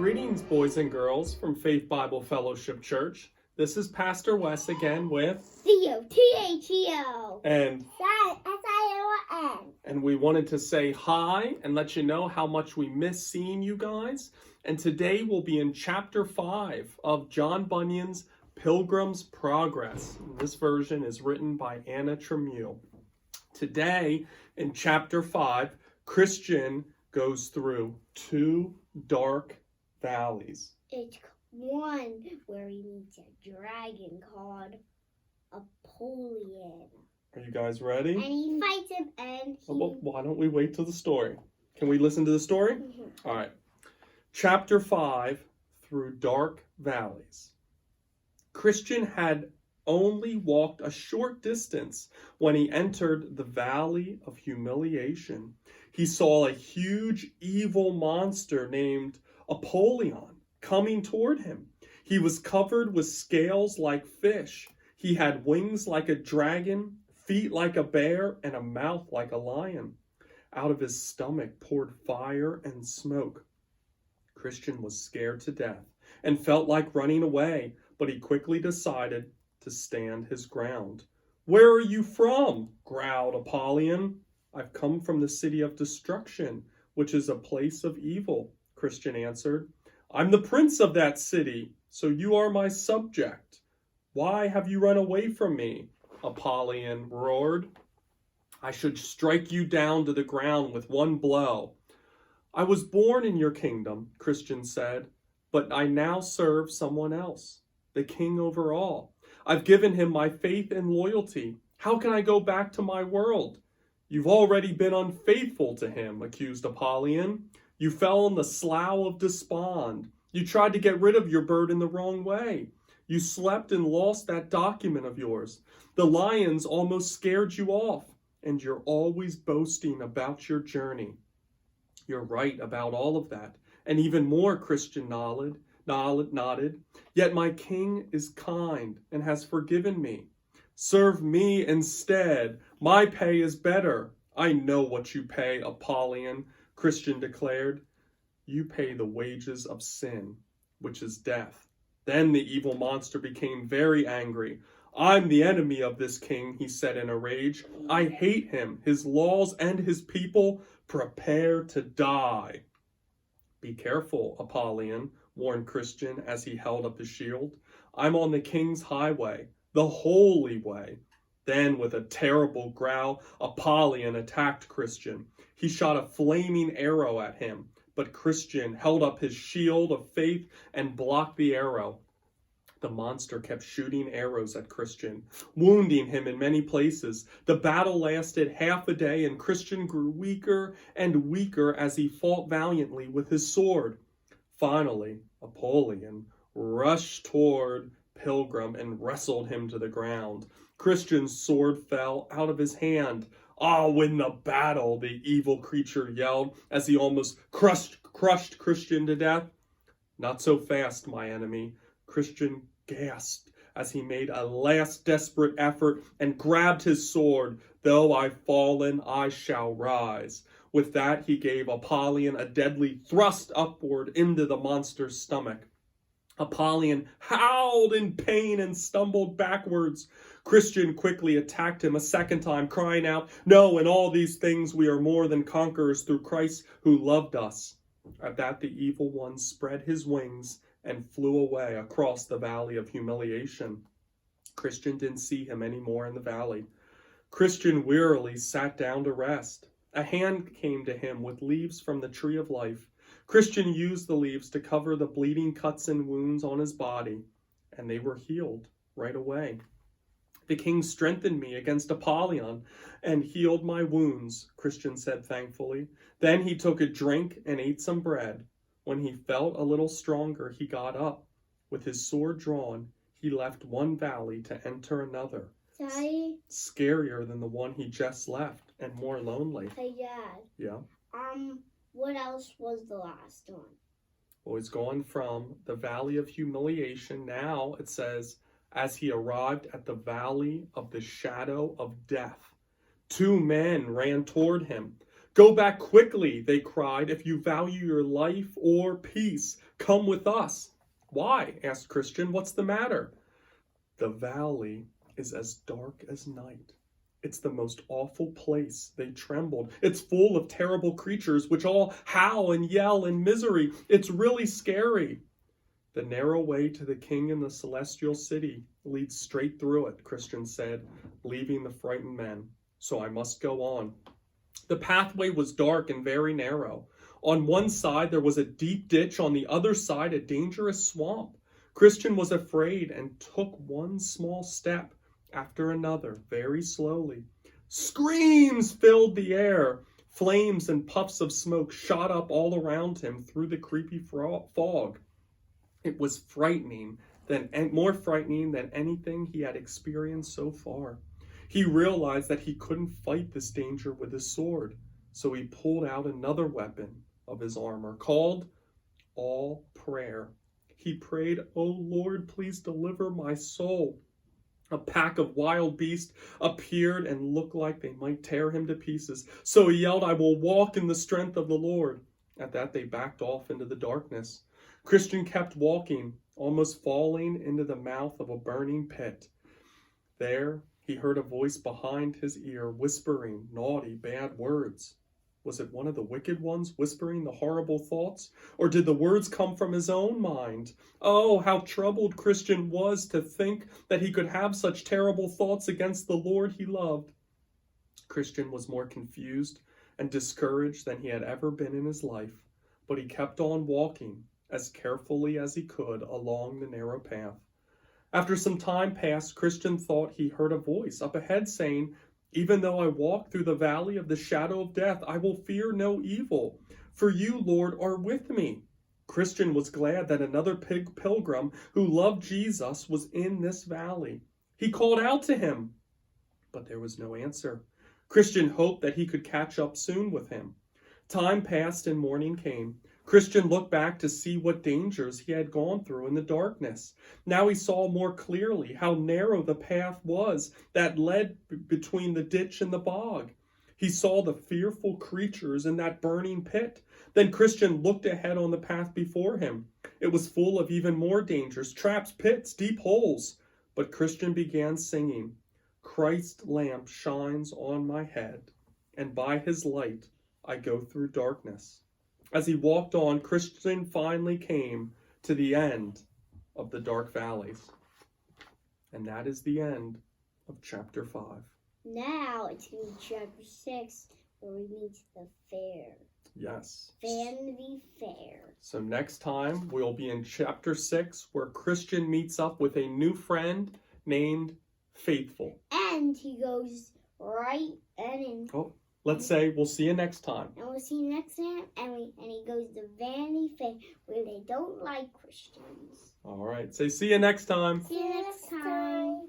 Greetings, boys and girls from Faith Bible Fellowship Church. This is Pastor Wes again with Theo, T-H-E-O. and S-I-O-N. And we wanted to say hi and let you know how much we miss seeing you guys. And today we'll be in chapter 5 of John Bunyan's Pilgrim's Progress. This version is written by Anna Tremule. Today, in chapter 5, Christian goes through 2 dark valleys. It's one where he meets a dragon called Apollyon. Are you guys ready? And he fights him and he... Well, why don't we wait till the story? Can we listen to the story? Mm-hmm. All right. Chapter 5, Through Dark Valleys. Christian had only walked a short distance when he entered the Valley of Humiliation. He saw a huge evil monster named Apollyon coming toward him. He was covered with scales like fish. He had wings like a dragon, feet like a bear, and a mouth like a lion. Out of his stomach poured fire and smoke. Christian was scared to death and felt like running away, but he quickly decided to stand his ground. "Where are you from?" growled Apollyon. "I've come from the city of destruction, which is a place of evil," Christian answered. "I'm the prince of that city, so you are my subject. Why have you run away from me?" Apollyon roared. "I should strike you down to the ground with one blow." "I was born in your kingdom," Christian said, "but I now serve someone else, the king over all. I've given him my faith and loyalty. How can I go back to my world?" "You've already been unfaithful to him," accused Apollyon. "You fell in the slough of despond. You tried to get rid of your bird in the wrong way. You slept and lost that document of yours. The lions almost scared you off, and you're always boasting about your journey." "You're right about all of that, and even more," Christian nodded. "Yet my king is kind and has forgiven me. Serve me instead. My pay is better." "I know what you pay, Apollyon," Christian declared. "You pay the wages of sin, which is death." Then the evil monster became very angry. "I'm the enemy of this king," he said in a rage. "I hate him, his laws, and his people. Prepare to die." "Be careful, Apollyon," warned Christian as he held up his shield. "I'm on the king's highway, the holy way." Then, with a terrible growl, Apollyon attacked Christian. He shot a flaming arrow at him, but Christian held up his shield of faith and blocked the arrow. The monster kept shooting arrows at Christian, wounding him in many places. The battle lasted half a day, and Christian grew weaker and weaker as he fought valiantly with his sword. Finally, Apollyon rushed toward Pilgrim and wrestled him to the ground. Christian's sword fell out of his hand. "I'll win the battle," the evil creature yelled as he almost crushed Christian to death. "Not so fast, my enemy," Christian gasped as he made a last desperate effort and grabbed his sword. "Though I've fallen, I shall rise." With that, he gave Apollyon a deadly thrust upward into the monster's stomach. Apollyon howled in pain and stumbled backwards. Christian quickly attacked him a second time, crying out, "No, in all these things we are more than conquerors through Christ who loved us." At that, the evil one spread his wings and flew away across the Valley of Humiliation. Christian didn't see him anymore in the valley. Christian wearily sat down to rest. A hand came to him with leaves from the tree of life. Christian used the leaves to cover the bleeding cuts and wounds on his body, and they were healed right away. "The king strengthened me against Apollyon and healed my wounds," Christian said thankfully. Then he took a drink and ate some bread. When he felt a little stronger, he got up. With his sword drawn, he left one valley to enter another. Daddy? Scarier than the one he just left, and more lonely. Hey, Dad. Yeah? What else was the last one? Well, he's gone from the Valley of Humiliation. Now it says, as he arrived at the Valley of the Shadow of Death, 2 men ran toward him. "Go back quickly," they cried, "if you value your life or peace. Come with us." "Why?" asked Christian. "What's the matter?" "The valley is as dark as night. It's the most awful place." They trembled. "It's full of terrible creatures which all howl and yell in misery. It's really scary." "The narrow way to the king in the celestial city leads straight through it," Christian said, leaving the frightened men. "So I must go on." The pathway was dark and very narrow. On one side there was a deep ditch, on the other side a dangerous swamp. Christian was afraid and took one small step after another, very slowly. Screams filled the air. Flames and puffs of smoke shot up all around him through the creepy fog. It was more frightening than anything he had experienced so far. He realized that he couldn't fight this danger with his sword, so he pulled out another weapon of his armor, called all prayer. He prayed, "Oh Lord, please deliver my soul." A pack of wild beasts appeared and looked like they might tear him to pieces. So he yelled, "I will walk in the strength of the Lord." At that, they backed off into the darkness. Christian kept walking, almost falling into the mouth of a burning pit. There, he heard a voice behind his ear whispering naughty, bad words. Was it one of the wicked ones whispering the horrible thoughts? Or did the words come from his own mind? Oh, how troubled Christian was to think that he could have such terrible thoughts against the Lord he loved. Christian was more confused and discouraged than he had ever been in his life, but he kept on walking as carefully as he could along the narrow path. After some time passed, Christian thought he heard a voice up ahead saying, "Even though I walk through the valley of the shadow of death, I will fear no evil, for you, Lord, are with me." Christian was glad that another pilgrim who loved Jesus was in this valley. He called out to him, but there was no answer. Christian hoped that he could catch up soon with him. Time passed and morning came. Christian looked back to see what dangers he had gone through in the darkness. Now he saw more clearly how narrow the path was that led between the ditch and the bog. He saw the fearful creatures in that burning pit. Then Christian looked ahead on the path before him. It was full of even more dangers, traps, pits, deep holes. But Christian began singing, "Christ's lamp shines on my head, and by his light I go through darkness." As he walked on, Christian finally came to the end of the dark valleys. And that is the end of chapter 5. Now it's going to be chapter 6, where we meet the fair. Yes. Vanity Fair. So next time we'll be in chapter 6, where Christian meets up with a new friend named Faithful. And he goes right in. Let's say we'll see you next time. And we'll see you next time. And he goes to Vanity Fair, where they don't like Christians. All right. Say see you next time. See you next time.